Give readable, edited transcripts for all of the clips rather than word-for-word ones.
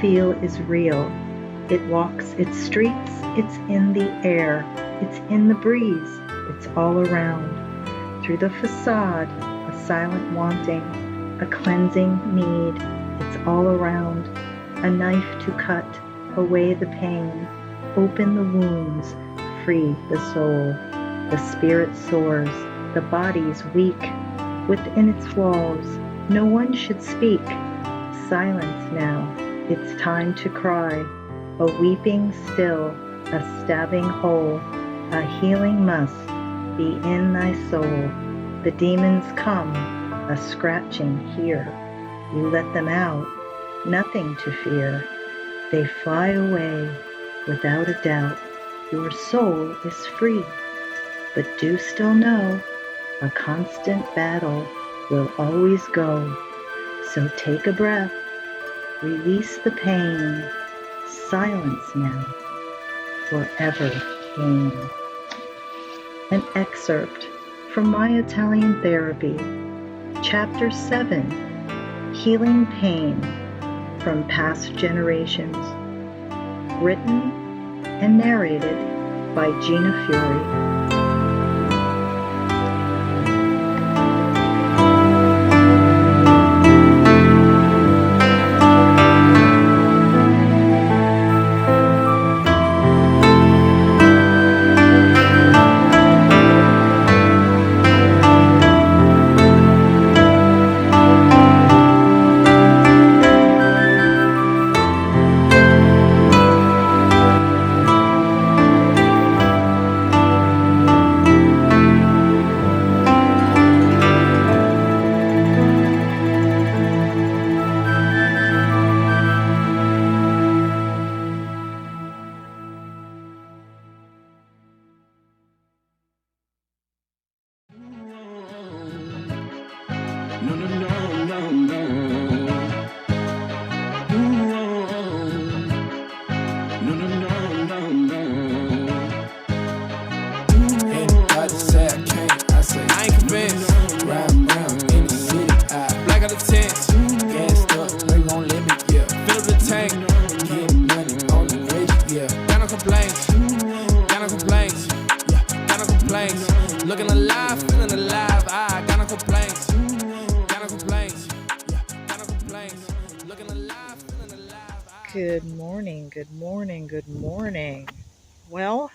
feel is real. It walks its streets, it's in the air, it's in the breeze, it's all around. Through the facade, a silent wanting, a cleansing need, it's all around. A knife to cut away the pain, open the wounds, free the soul. The spirit soars, the body's weak. Within its walls, no one should speak. Silence now, it's time to cry. A weeping still, a stabbing hole, a healing must be in thy soul. The demons come, a scratching here. You let them out, nothing to fear. They fly away, without a doubt. Your soul is free, but do still know a constant battle will always go. So take a breath, release the pain, silence now, forever gain. An excerpt from My Italian Therapy, Chapter 7, Healing Pain from Past Generations, written and narrated by Gina Fury. Looking alive, feeling alive. I got no complaints. Got no complaints. Yeah, got no complaints. Looking alive, feeling alive. Good morning, good morning, good morning. Well,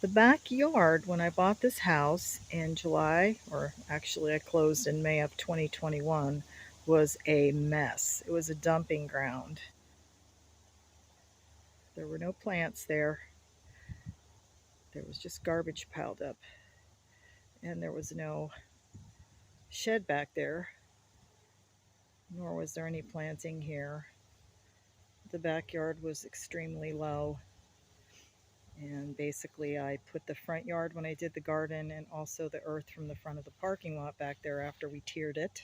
the backyard when I bought this house in July, or actually I closed in May of 2021, was a mess. It was a dumping ground. There were no plants there. There was just garbage piled up. And there was no shed back there, nor was there any planting here. The backyard was extremely low. And basically, I put the front yard when I did the garden and also the earth from the front of the parking lot back there after we tiered it.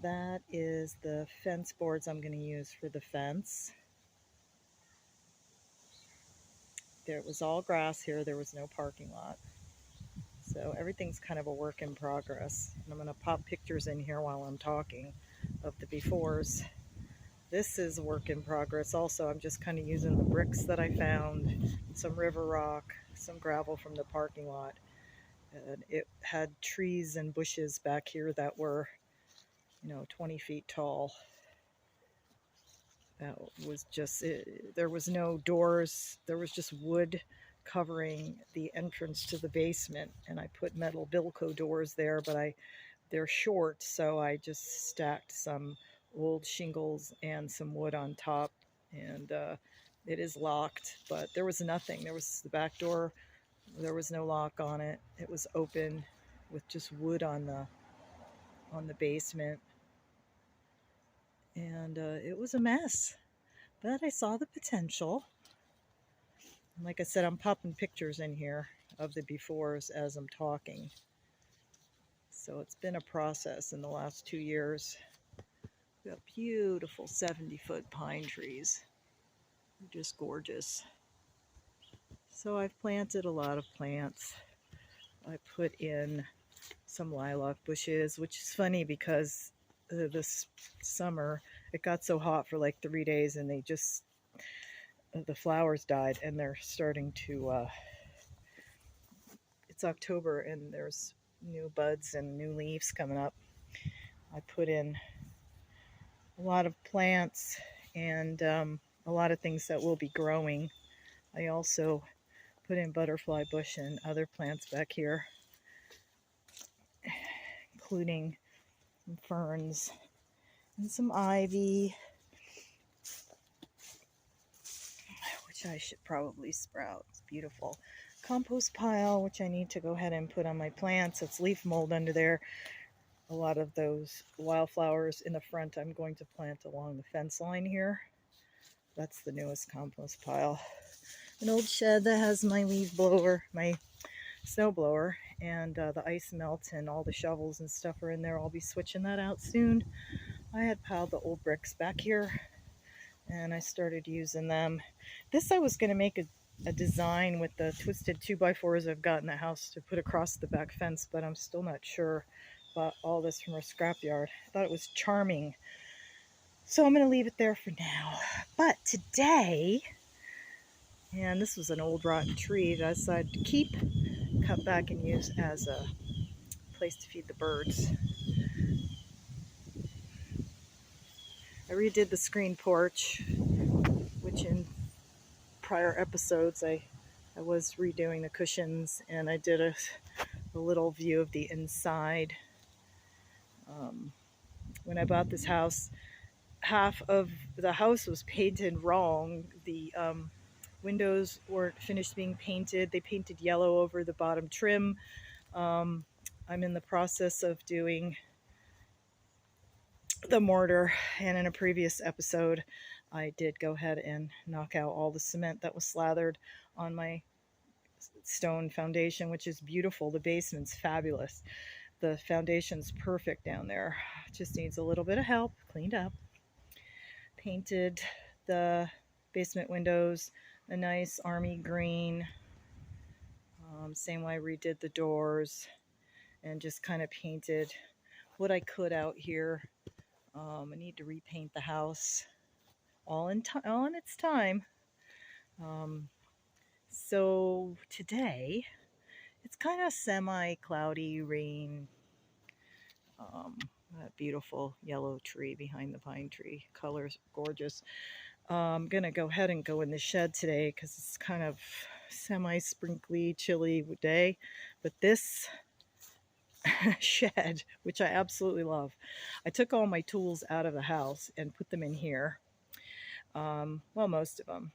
That is the fence boards I'm going to use for the fence. There was all grass here. There was no parking lot. So everything's kind of a work in progress. And I'm going to pop pictures in here while I'm talking of the befores. This is a work in progress also. I'm just kind of using the bricks that I found, some river rock, some gravel from the parking lot. And it had trees and bushes back here that were, 20 feet tall. That was just, there was no doors. There was just wood covering the entrance to the basement. And I put metal Bilco doors there, but they're short. So I just stacked some old shingles and some wood on top. And it is locked, but there was nothing. There was the back door. There was no lock on it. It was open with just wood on the basement. And it was a mess. But I saw the potential. And like I said, I'm popping pictures in here of the befores as I'm talking. So it's been a process in the last 2 years. We got beautiful 70-foot pine trees. They're just gorgeous. So I've planted a lot of plants. I put in some lilac bushes, which is funny because this summer, it got so hot for like 3 days, and the flowers died, and they're starting to. It's October, and there's new buds and new leaves coming up. I put in a lot of plants and a lot of things that will be growing. I also put in butterfly bush and other plants back here, including ferns and some ivy, which I should probably sprout. It's beautiful. Compost pile, which I need to go ahead and put on my plants. It's leaf mold under there. A lot of those wildflowers in the front I'm going to plant along the fence line here. That's the newest compost pile. An old shed that has my leaf blower, my snow blower, and the ice melt, and all the shovels and stuff are in there. I'll be switching that out soon. I had piled the old bricks back here, and I started using them. This I was going to make a design with the twisted 2x4s I've got in the house to put across the back fence, but I'm still not sure. Bought all this from our scrapyard. I thought it was charming, so I'm going to leave it there for now. But today, and this was an old rotten tree that I decided to keep, cut back and use as a place to feed the birds. I redid the screen porch, which in prior episodes I was redoing the cushions, and I did a little view of the inside. When I bought this house, half of the house was painted wrong. The windows weren't finished being painted. They painted yellow over the bottom trim. I'm in the process of doing the mortar, and in a previous episode I did go ahead and knock out all the cement that was slathered on my stone foundation, which is beautiful. The basement's fabulous. The foundation's perfect down there. Just needs a little bit of help. Cleaned up. Painted the basement windows a nice army green. Same way I redid the doors, and just kind of painted what I could out here. I need to repaint the house all in its time. So today it's kind of semi-cloudy, rain. That beautiful yellow tree behind the pine tree. Colors gorgeous. I'm gonna go ahead and go in the shed today because it's kind of semi-sprinkly, chilly day. But this shed, which I absolutely love, I took all my tools out of the house and put them in here. Well, most of them.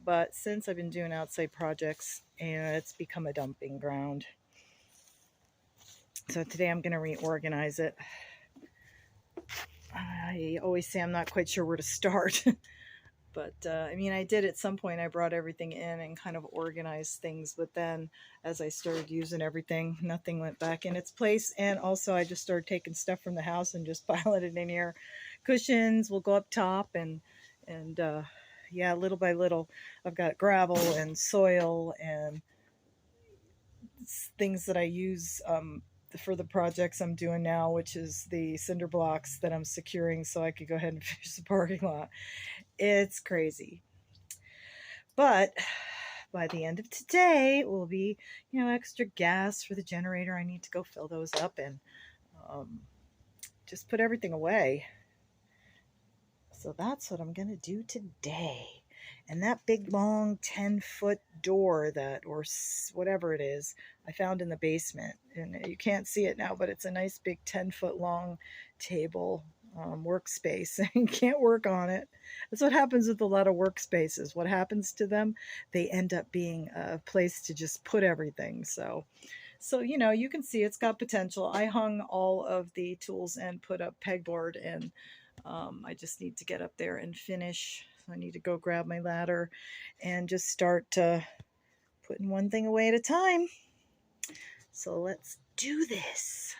But since I've been doing outside projects, and it's become a dumping ground. So today I'm going to reorganize it. I always say I'm not quite sure where to start. But I mean, I did at some point, I brought everything in and kind of organized things. But then as I started using everything, nothing went back in its place. And also I just started taking stuff from the house and just piling it in here. Cushions will go up top, and yeah, little by little, I've got gravel and soil and things that I use for the projects I'm doing now, which is the cinder blocks that I'm securing so I could go ahead and finish the parking lot. It's crazy. But by the end of today, it will be, extra gas for the generator. I need to go fill those up and just put everything away. So that's what I'm going to do today. And that big, long 10-foot door or whatever it is, I found in the basement. And you can't see it now, but it's a nice big 10-foot long table workspace. You can't work on it. That's what happens with a lot of workspaces. What happens to them? They end up being a place to just put everything. So you can see it's got potential. I hung all of the tools and put up pegboard, and I just need to get up there and finish. So I need to go grab my ladder and just start putting one thing away at a time. So let's do this.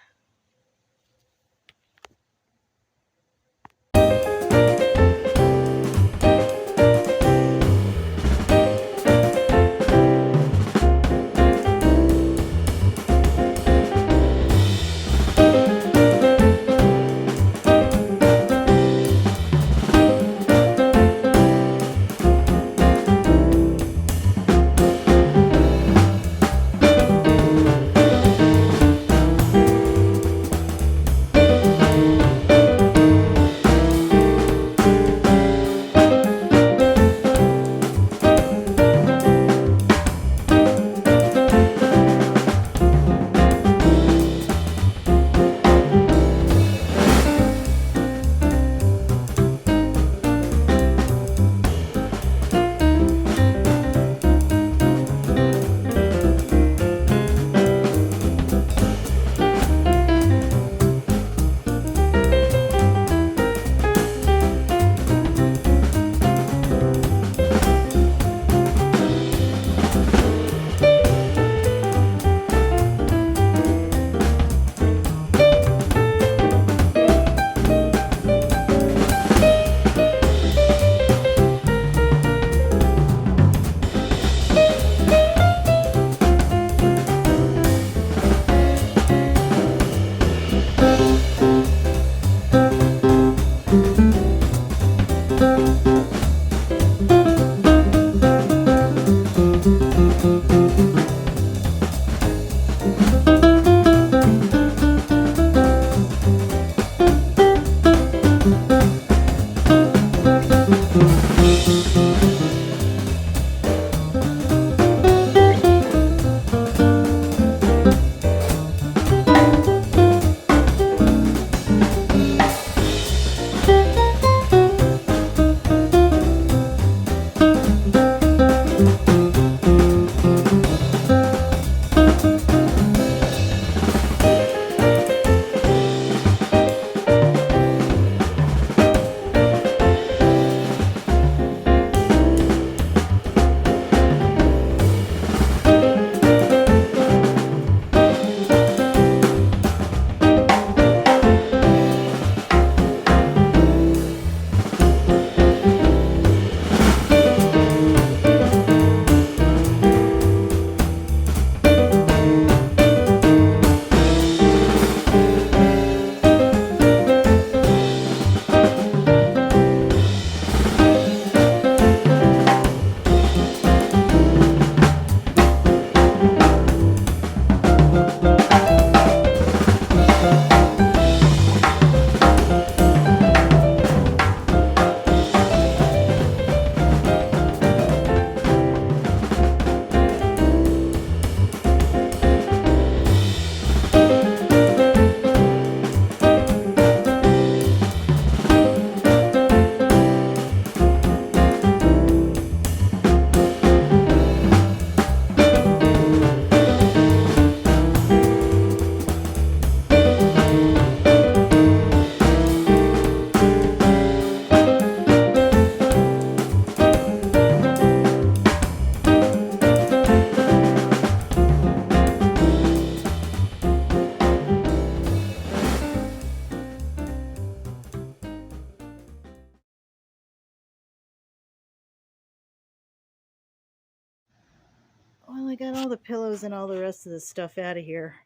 Well, I got all the pillows and all the rest of the stuff out of here,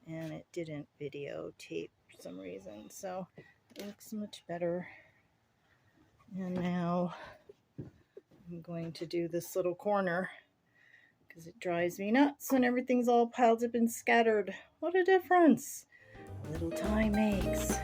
and it didn't videotape for some reason, so it looks much better. And now I'm going to do this little corner because it drives me nuts when everything's all piled up and scattered. What a difference a little time makes.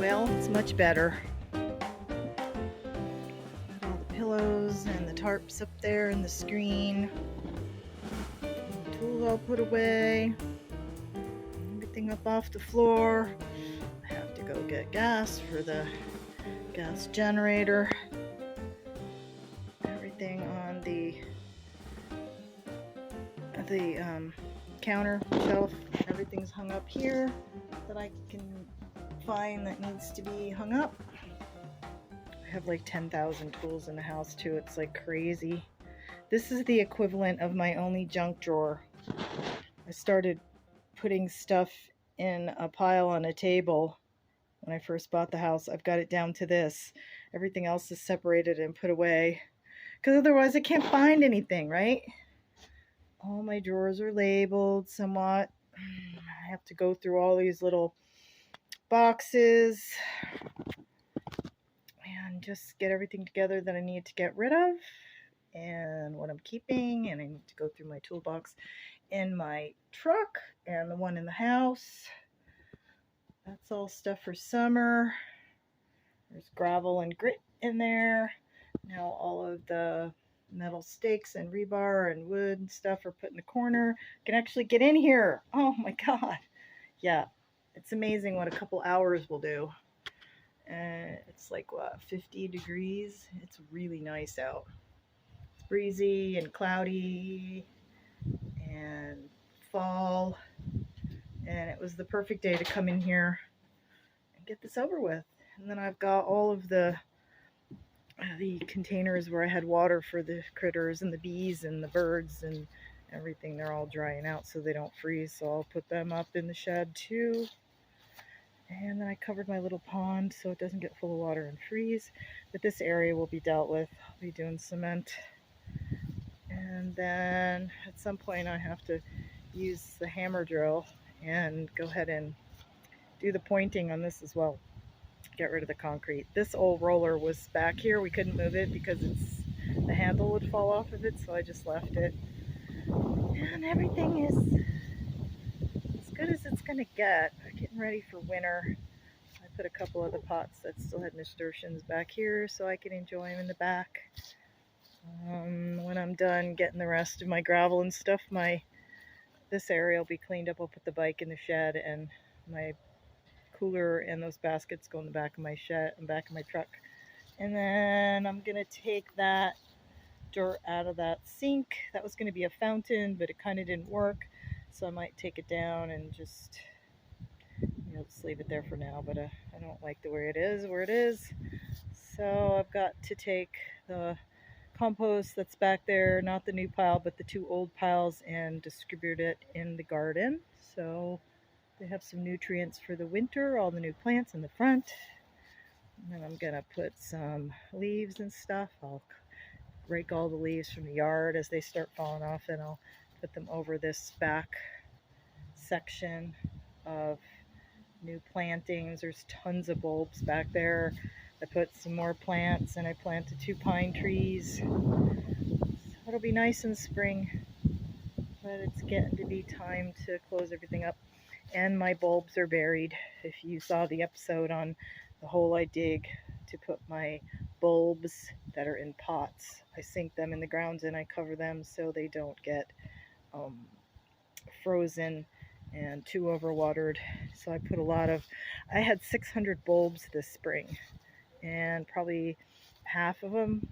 Well, it's much better. Got all the pillows and the tarps up there and the screen. Tools all put away. Everything up off the floor. I have to go get gas for the gas generator. Everything on the counter shelf. Everything's hung up here that I can find that needs to be hung up. I have like 10,000 tools in the house too. It's like crazy. This is the equivalent of my only junk drawer. I started putting stuff in a pile on a table when I first bought the house. I've got it down to this. Everything else is separated and put away because otherwise I can't find anything, right? All my drawers are labeled somewhat. I have to go through all these little boxes and just get everything together that I need to get rid of and what I'm keeping, and I need to go through my toolbox in my truck and the one in the house. That's all stuff for summer. There's gravel and grit in there. Now all of the metal stakes and rebar and wood and stuff are put in the corner. I can actually get in here. Oh my god. Yeah, it's amazing what a couple hours will do. It's like, what, 50 degrees? It's really nice out. It's breezy and cloudy and fall. And it was the perfect day to come in here and get this over with. And then I've got all of the containers where I had water for the critters and the bees and the birds and everything. They're all drying out so they don't freeze. So I'll put them up in the shed too. And then I covered my little pond so it doesn't get full of water and freeze. But this area will be dealt with. I'll be doing cement. And then at some point I have to use the hammer drill and go ahead and do the pointing on this as well. Get rid of the concrete. This old roller was back here. We couldn't move it because the handle would fall off of it, so I just left it. And everything is as good as it's gonna get. Getting ready for winter. I put a couple of the pots that still had nasturtiums back here so I can enjoy them in the back. When I'm done getting the rest of my gravel and stuff, this area will be cleaned up. I'll put the bike in the shed, and my cooler and those baskets go in the back of my shed and back of my truck. And then I'm gonna take that dirt out of that sink. That was gonna be a fountain, but it kind of didn't work, so I might take it down and just just leave it there for now. But I don't like the way it is where it is, so I've got to take the compost that's back there, not the new pile but the two old piles, and distribute it in the garden so they have some nutrients for the winter, all the new plants in the front. And then I'm gonna put some leaves and stuff. I'll rake all the leaves from the yard as they start falling off, and I'll put them over this back section of new plantings. There's tons of bulbs back there. I put some more plants and I planted 2 pine trees. So it'll be nice in spring, but it's getting to be time to close everything up. And my bulbs are buried. If you saw the episode on the hole I dig to put my bulbs that are in pots, I sink them in the ground and I cover them so they don't get frozen and too overwatered. So I had 600 bulbs this spring, and probably half of them,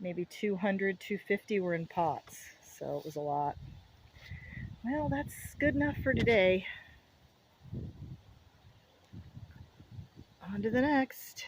maybe 200, 250 were in pots. So it was a lot. Well, that's good enough for today. On to the next.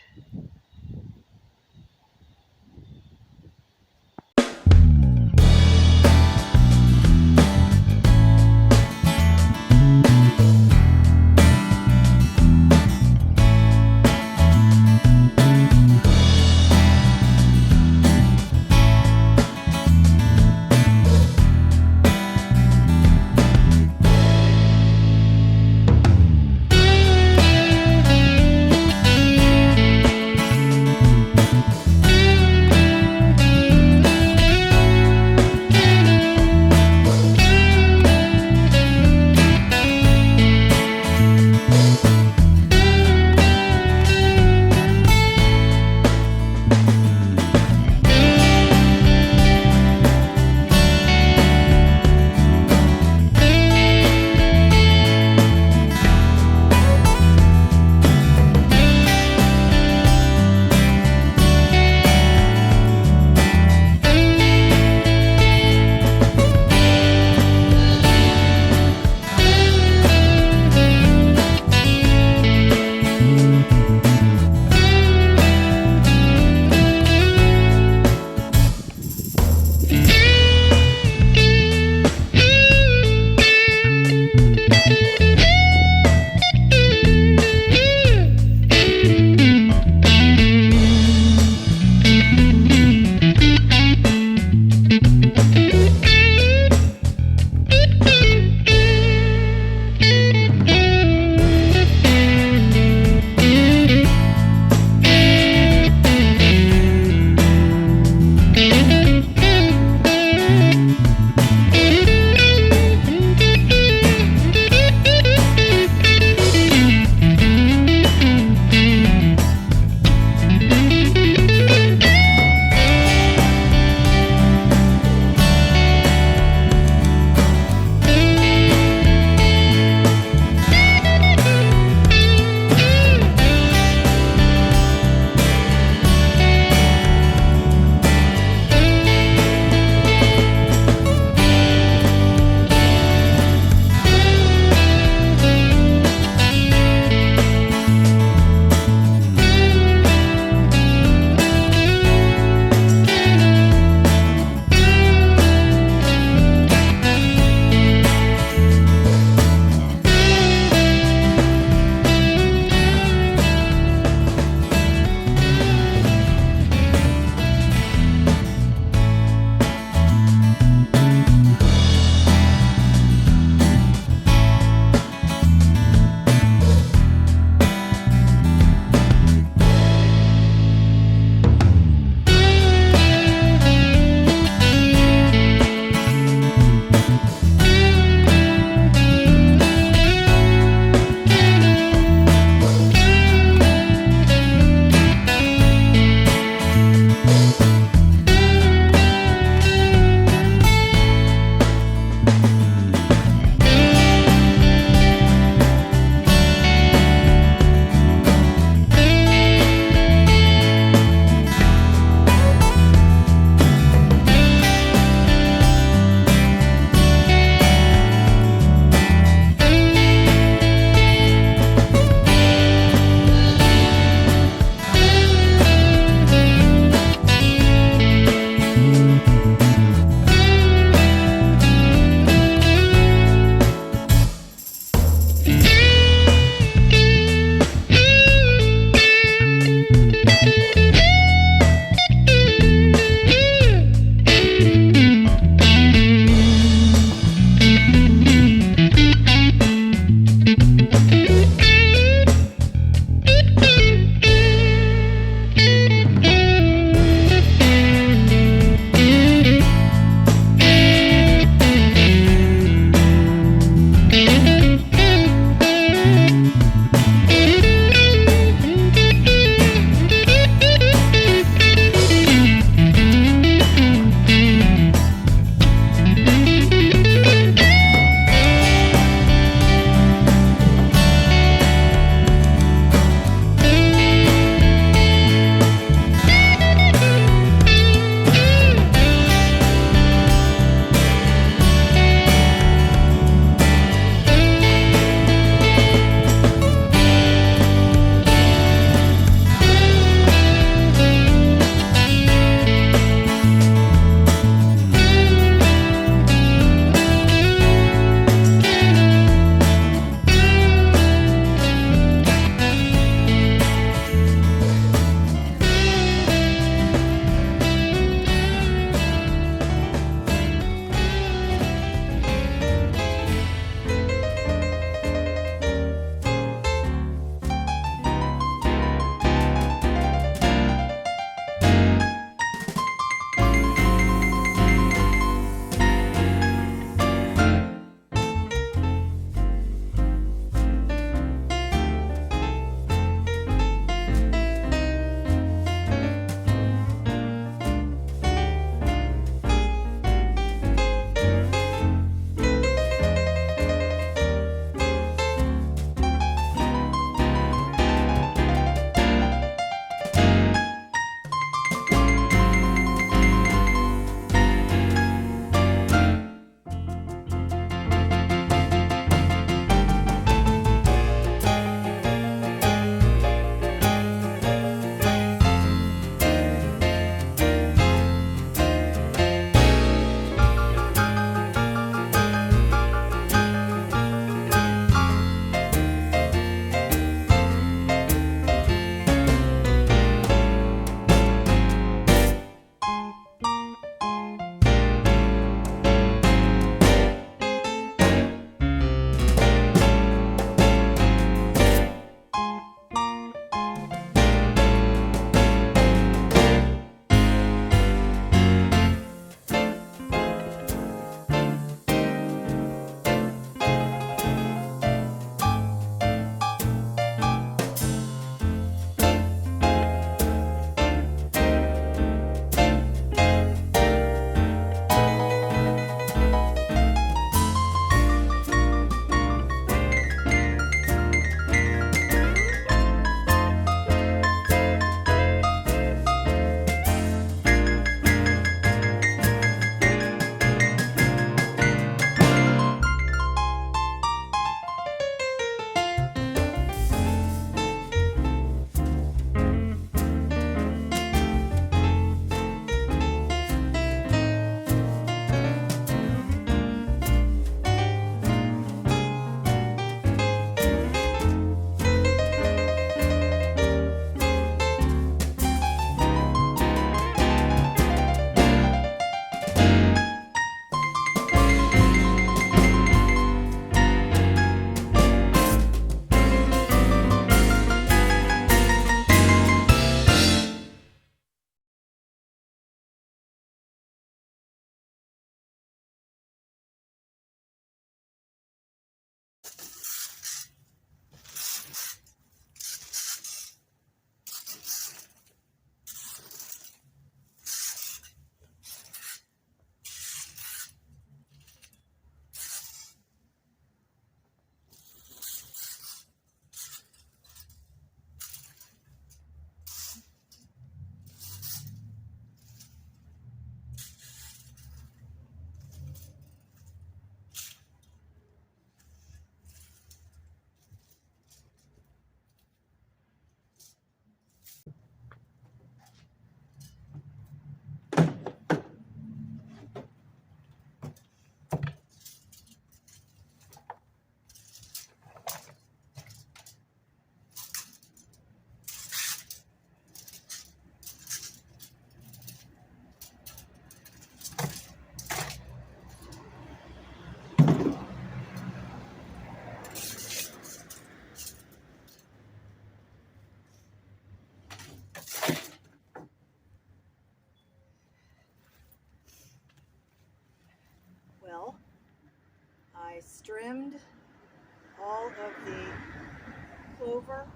clover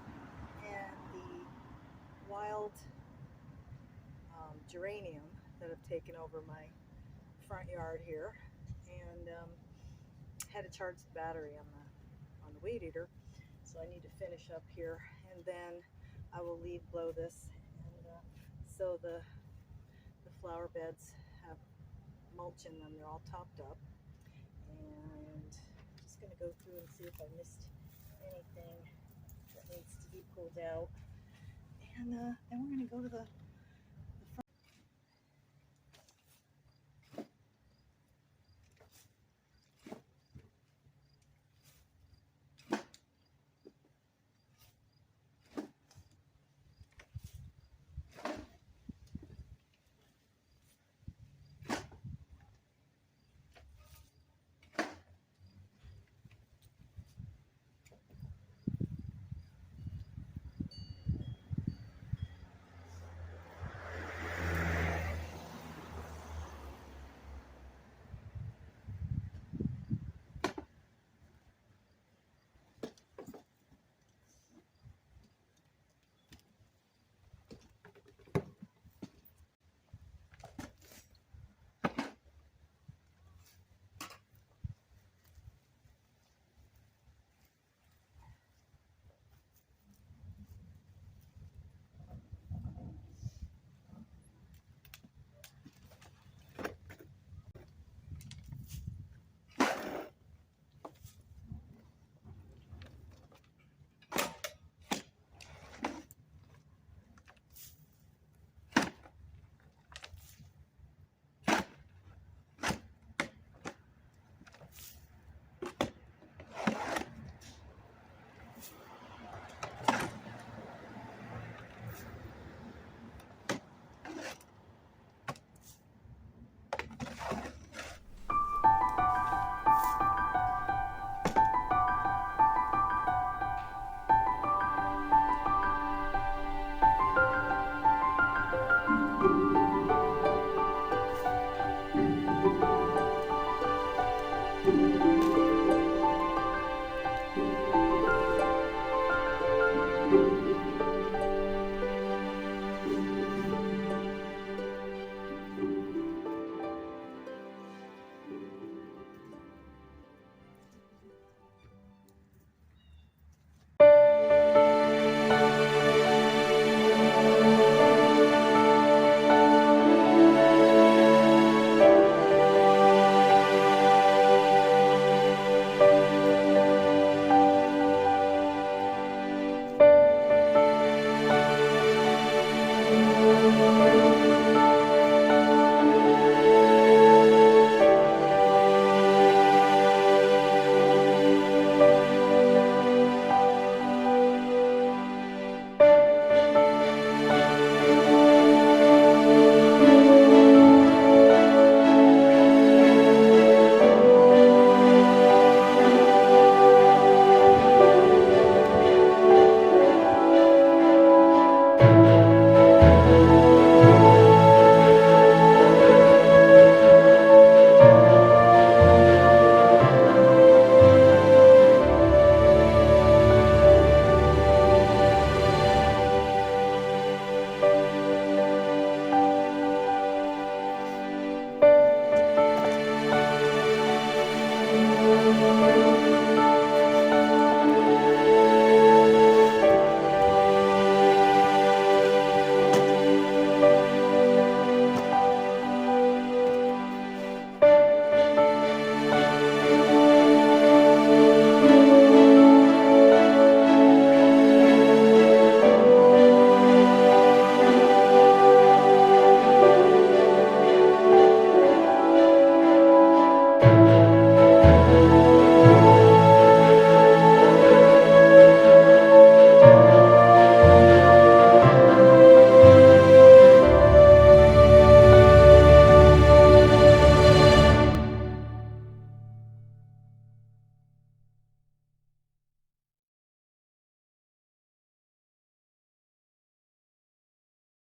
and the wild geranium that have taken over my front yard here, and had to charge the battery on the weed eater, so I need to finish up here, and then I will blow this, and so the flower beds have mulch in them. They're all topped up, and I'm just going to go through and see if I missed anything that needs to be pulled out, and then we're going to go to the